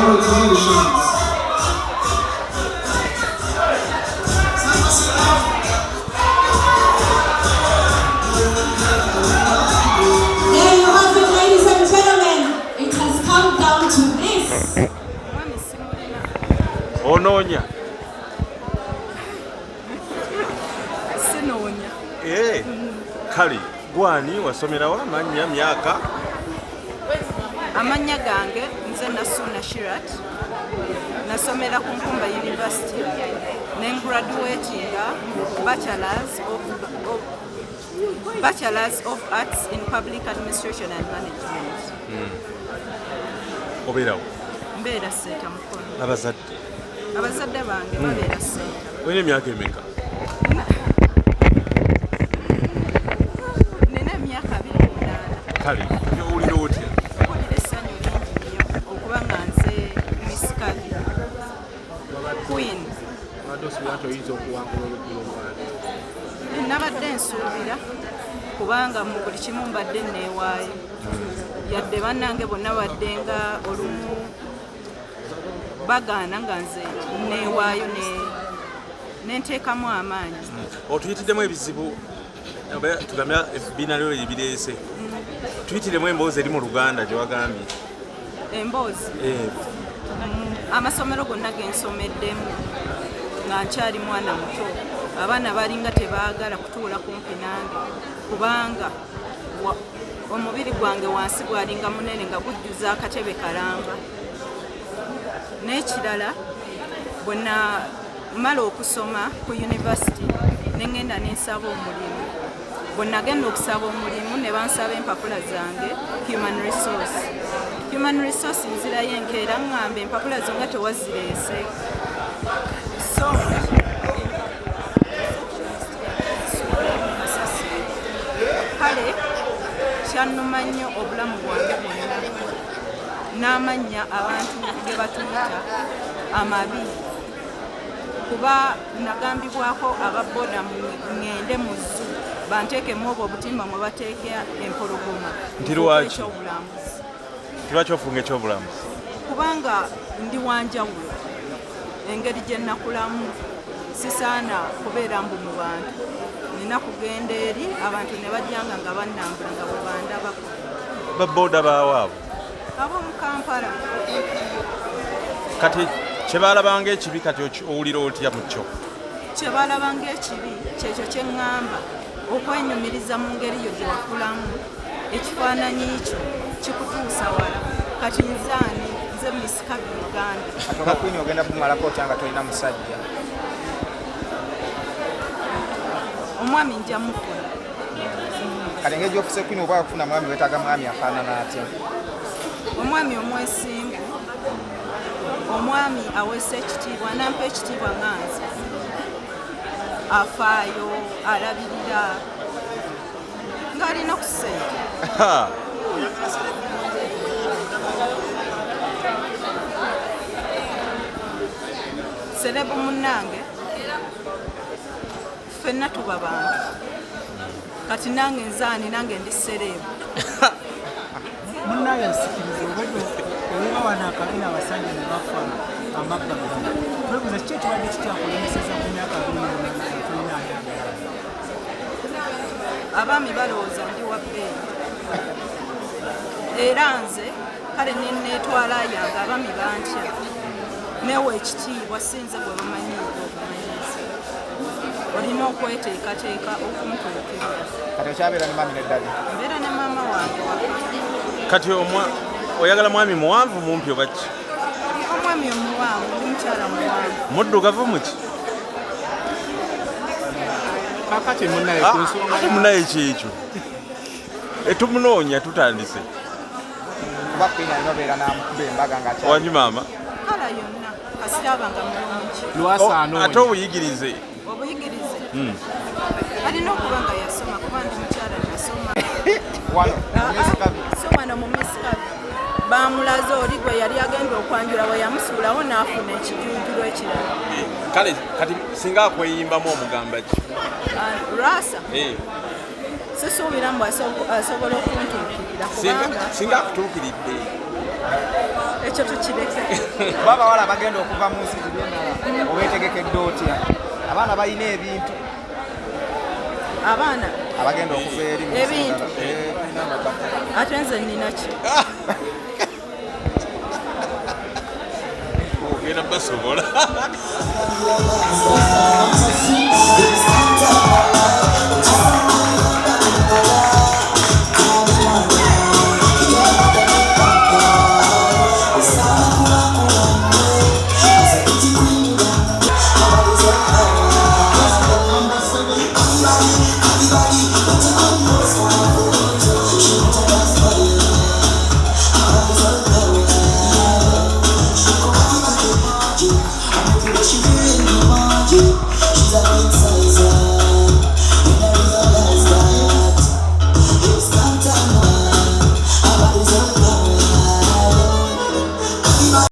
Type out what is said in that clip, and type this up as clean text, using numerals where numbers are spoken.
Congratulations. There you have it, ladies and gentlemen. It has come down to this. Ononya. Sinonya. Kali gwani wasomera wa manya myaka Amanya gange nze Nasuna Shirat nasomera ku Nkumba University ne graduatinga Bachelors of Arts in Public Administration and Management. oberawo Mbeera Seta Mukono. abazadde bange babeera Seta. wene myaka emeka Nina emyaka 28. kale owulira otya Mpulira essanyu lingi nnyo okuba nga nze Miss Curvy Queen. Nabadde nsuubira kubanga mu buli kimu mbadde neewaayo yadde bannange bonna badde nga olumu bagaana nga nze neewaayo nenteekamu amaanyi. otuyitiddemu ebizibu tugambya ebibiina lyo ebireese tuyitiremu emboozi eri mu Luganda gye wagambye Emboozi amasomero gonna gensomeddemu nga nkyali mwana muto abaana balinga tebaagala kutuula kumpi nange kubanga omubiri gwange wansi gwalinga munene nga gujjuza akatebe kalamba. N'ekirala bwe namala okusoma ku yunivasite ne ngenda nensaba omulimu. Bwe nagenda okusaba omulimu ne bansaba empapula zange human resource nzirayo enkeera ngamba empapula zo nga tewazireese. So kale kyannuma nnyo obulamu bwange bwonna n'amanya abantu ge batuyita amabi kuba nagambibwako ababboda ngende mu zzu banteekemu obwo obutimba mwe bateekera empologoma nti lwaki ofunga ekyobulamuzi kubanga ndi wanjawulo engeri gye nnakulamu sisaana kubeera mbu mu bantu nina kugenda eri abantu ne bajjanga nga bannambula nga bwe bandabako. babboda baawaabo ab'omu Kampala. kati kyebalabanga ekibi kati owulira otya mu kyo kyebalabanga ekibi kyekyo kye ŋŋamba okwenyumiriza mu ngeri yo gye wakulamu ekifaananyi ekyo kikutuusa wala kati nzaani nze Miss Curvy Uganda. Atoka Queen ogenda kumalako kyanga tolina musajja omwami nja mufuna kati engeri gy'ofuse Queen oba kufuna mwami wetaaga mwami afaanana atya omwami omwesimbu omwami aweesa ekitiibwa nampa ekitiibwa nga nze afaayo alabirira ng'alina ku ssente. Serebu munnange ffenna tuba bantu kati nange nzaani nange ndi serebu munnange nsikiriza oba wano akabina abasajja ne bafa amagga twebuza kiki ekibadde kityakulemeseza ku myaka 28 abaami balowooza ndi wa bbeeyi era nze kale neetwala yange abaami bantya neewa ekitiibwa sinze gwe bamanyiiza obumanyiiza olina okweteekateeka okuntuukirira. kati okyabeera ne mami neddali mbeera ne maama wange kati oyagala mwami muwanvu mumpi oba ki omwami omuwanvu ndi mukyala muwanvu muddugavu muki kakati munnaye ku nsonga ate munaye kyekyo etumunoonya tutandise kuba Queen alina obeera n'amukuba embaga nga wanyi maama kala yonna kasirabanga mulungi lwasaanoonya ate obuyigirize obuyigirize alina okuba nga yasoma kuba ndi mukyala nasoma wano Miss Curvy soma no mu Miss Curvy bamulaze oli gwe yali agenda okwanjula we yamusuulawo n'afuna ekijuujulu ekirala. kale kati singa akweyimbamu omugamba ki Rasa sisuubira mbu asobola okuntuukirira kubanga singa akutuukiridde ekyo tukireke. Baba wala bagenda okuva mu nsi ziri endala obeetegekedde otya? Abaana balina ebintu Abaana abagenda okuva eri mu nsi ebintu endala. ate nze nnina ki? ogenda basobola.